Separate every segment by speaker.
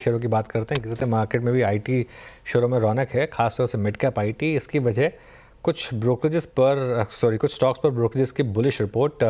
Speaker 1: शेयरों की बात करते हैं क्योंकि मार्केट में भी आईटी शेयरों में रौनक है, खासतौर से मिड कैप आईटी। इसकी वजह कुछ कुछ स्टॉक्स पर ब्रोकरेजेस की बुलिश रिपोर्ट।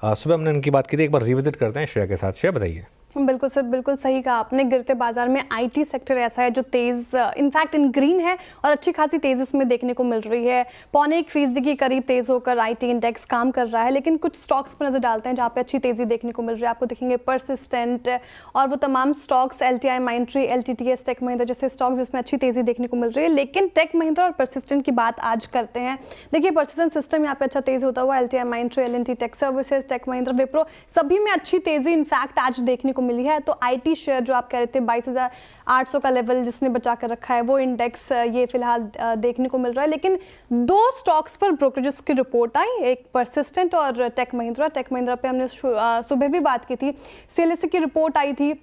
Speaker 1: सुबह हमने इनकी बात की थी, एक बार रिविजिट करते हैं शेयर के साथ। शेयर बताइए।
Speaker 2: बिल्कुल सर, बिल्कुल सही कहा आपने। गिरते बाजार में आईटी सेक्टर ऐसा है जो तेज इनफैक्ट इन ग्रीन है और अच्छी खासी तेजी उसमें देखने को मिल रही है। 0.25% के करीब तेज होकर आईटी इंडेक्स काम कर रहा है। लेकिन कुछ स्टॉक्स पर नजर डालते हैं जहाँ पे अच्छी तेजी देखने को मिल रही है। आपको दिखेंगे परसिस्टेंट और वो तमाम stocks, LTI Mindtree, LTTS, tech Mahindra जैसे स्टॉक्स जिसमें अच्छी तेजी देखने को मिल रही है। लेकिन टेक महिंद्रा और परसिस्टेंट की बात आज करते हैं। देखिए, परसिस्टेंट सिस्टम यहाँ पे अच्छा तेज होता हुआ, LTI Mindtree, L&T tech services, tech Mahindra, Wipro सभी में अच्छी तेजी इनफैक्ट आज देखने को मिली है। तो आईटी शेयर जो आप कह रहे थे 22,800 का लेवल जिसने बचा कर रखा है, वो इंडेक्स ये फिलहाल देखने को मिल रहा है। लेकिन दो स्टॉक्स पर ब्रोकरेजेस की रिपोर्ट आई, एक परसिस्टेंट और टेक महिंद्रा। टेक महिंद्रा पे हमने सुबह भी बात की थी। CLSA की रिपोर्ट आई थी,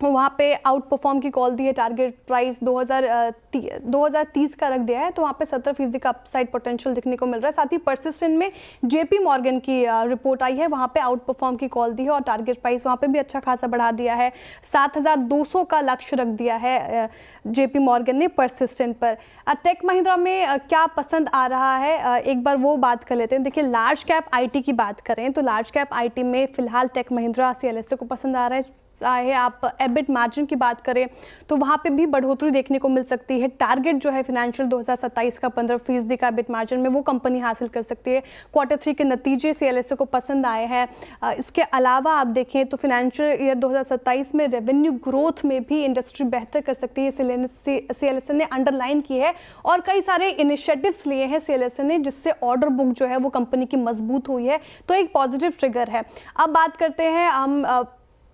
Speaker 2: वहाँ पे आउट परफॉर्म की कॉल दी है। टारगेट प्राइस 2030 का रख दिया है, तो वहाँ पे 70% का अपसाइड पोटेंशियल दिखने को मिल रहा है। साथ ही परसिस्टेंट में JP मॉर्गन की रिपोर्ट आई है, वहाँ पे आउट परफॉर्म की कॉल दी है और टारगेट प्राइस वहाँ पे भी अच्छा खासा बढ़ा दिया है। 7,200 का लक्ष्य रख दिया है JP मॉर्गन ने परसिस्टेंट पर। टेक महिंद्रा में क्या पसंद आ रहा है, एक बार वो बात कर लेते हैं। देखिए, लार्ज कैप आईटी की बात करें तो लार्ज कैप आईटी में फिलहाल टेक महिंद्रा CLSA को पसंद आ रहा है। चाहे आप एबिट मार्जिन की बात करें तो वहाँ पे भी बढ़ोतरी देखने को मिल सकती है। टारगेट जो है फिनेंशियल 2027 का 15% का एबिट मार्जिन में वो कंपनी हासिल कर सकती है। Q3 के नतीजे CLSA को पसंद आए हैं। इसके अलावा आप देखें तो फिनेंशियल ईयर 2027 में रेवेन्यू ग्रोथ में भी इंडस्ट्री बेहतर कर सकती है, CLSA ने अंडरलाइन की है। और कई सारे इनिशिएटिव्स लिए हैं CLSA ने, जिससे ऑर्डर बुक जो है वो कंपनी की मजबूत हुई है, तो एक पॉजिटिव ट्रिगर है। अब बात करते हैं हम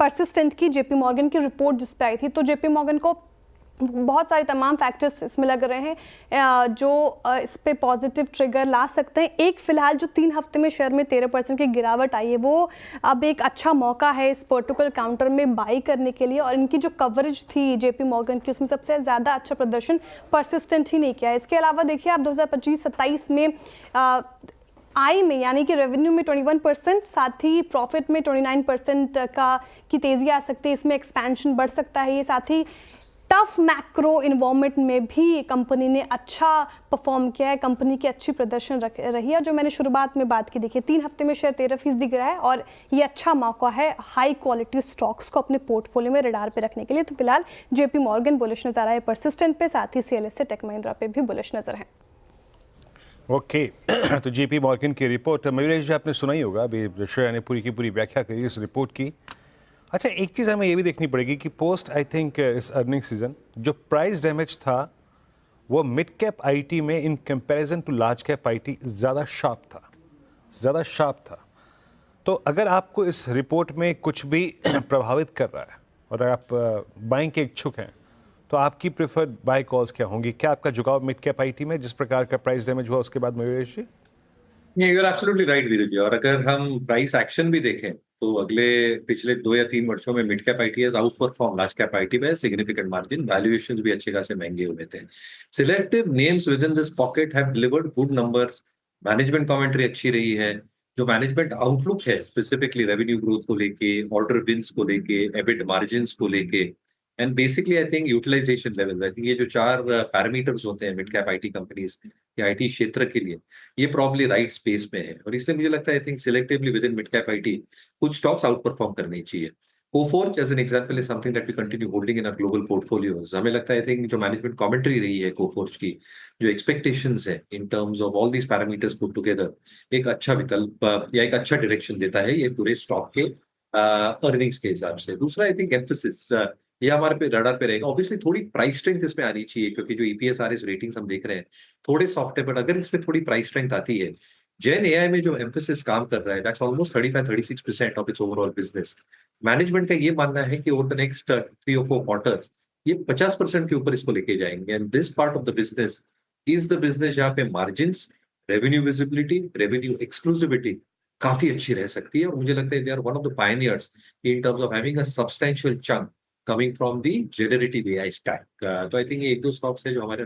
Speaker 2: परसिस्टेंट की। JP मॉर्गन की रिपोर्ट जिस पे आई थी, तो JP मॉर्गन को बहुत सारे तमाम फैक्टर्स इसमें लग रहे हैं जो इस पे पॉजिटिव ट्रिगर ला सकते हैं। एक फिलहाल जो 3 हफ्ते में शेयर में 13% की गिरावट आई है, वो अब एक अच्छा मौका है इस पर्टिकुलर काउंटर में बाई करने के लिए। और इनकी जो कवरेज थी JP मॉर्गन की, उसमें सबसे ज़्यादा अच्छा प्रदर्शन परसिस्टेंट ही नहीं किया है। इसके अलावा देखिए आप 2025-27 में आई में यानी कि रेवेन्यू में 21%, साथ ही प्रॉफिट में 29% की तेज़ी आ सकती है। इसमें एक्सपेंशन बढ़ सकता है। ये साथ ही टफ मैक्रो इन्वायरमेंट में भी कंपनी ने अच्छा परफॉर्म किया है। कंपनी की अच्छी प्रदर्शन रही है। जो मैंने शुरुआत में बात की, देखिए 3 हफ्ते में शेयर 13% गिरा है और ये अच्छा मौका है हाई क्वालिटी स्टॉक्स को अपने पोर्टफोलियो में रडार पे रखने के लिए। तो फिलहाल JP मॉर्गन बुलिश नजर आया है परसिस्टेंट पे, साथ ही CLSA टेक महिंद्रा पे भी बुलिश नजर है।
Speaker 3: ओके तो JP मॉर्गन की रिपोर्ट मयूरेश जी आपने सुना ही होगा, अभी श्रेया ने पूरी की पूरी व्याख्या करी इस रिपोर्ट की। अच्छा, एक चीज़ हमें ये भी देखनी पड़ेगी कि पोस्ट आई थिंक इस अर्निंग सीजन जो प्राइस डैमेज था वो मिड कैप आईटी में in comparison to large cap IT ज़्यादा शार्प था। तो अगर आपको इस रिपोर्ट में कुछ भी प्रभावित कर रहा है और आप बाइंग के इच्छुक हैं, तो आपकी प्रेफर्ड बाय कॉल्स क्या होंगी? क्या आपका झुकाव मिड कैप आईटी में जिस प्रकार का प्राइस डैमेज हुआ उसके बाद? Mayuresh ji,
Speaker 4: you are absolutely right Veeru ji. और अगर हम प्राइस एक्शन भी देखें तो पिछले 2 या 3 वर्षों में mid cap IT has out perform large cap IT में सिग्निफिकेंट मार्जिन। वैल्यूएशंस भी अच्छे खासे महंगे हुए थे। Selective names with in this pocket have delivered good numbers. Management commentary अच्छी रही है। जो मैनेजमेंट आउटलुक है स्पेसिफिकली रेवेन्यू ग्रोथ को लेके, ऑर्डर विन्स को लेके, एबिट मार्जिन्स को लेके, and basically I think utilization level, I think ये जो 4 पैरामीटर्स होते हैं मिड कैप आईटी कंपनीज या आईटी क्षेत्र के लिए, ये प्रॉब्ली राइट स्पेस में है। और इसलिए मुझे लगता है I think selectively within mid cap IT कुछ स्टॉक्स आउट परफॉर्म करने चाहिए। Coforge as an example is something that we continue holding in our global portfolios. हमें लगता है आई थिंक जो मैनेजमेंट कमेंट्री रही है कोफोर्ज की, जो एक्सपेक्टेशंस है in terms of all these parameters put together, एक अच्छा विकल्प या एक अच्छा डायरेक्शन देता है ये पूरे स्टॉक के अर्निंग्स के हिसाब से। दूसरा आई थिंक एम्फेसिस, ये हमारे पे रडार पे रहेगा। ऑब्वियसली थोड़ी प्राइस स्ट्रेंथ इसमें आनी चाहिए क्योंकि जो EPS रेटिंग्स हम देख रहे हैं थोड़े सॉफ्ट है, बट अगर इसमें थोड़ी प्राइस स्ट्रेंथ आती है, जेन AI में जो एम्फेसिस काम कर रहा है, that's almost 35-36% of its overall business. Management का ये मानना है कि ओवर द नेक्स्ट 3 और 4 क्वार्टर्स ये 50% के ऊपर इसको लेके जाएंगे। And this part of the business is the business जहाँ पे margins, revenue visibility, revenue exclusivity काफी अच्छी रह सकती है। और मुझे लगता है they are one of the pioneers in terms of having a substantial chunk coming from the generative AI stack. तो आई थिंक ये 1-2 स्टॉक्स है जो हमारे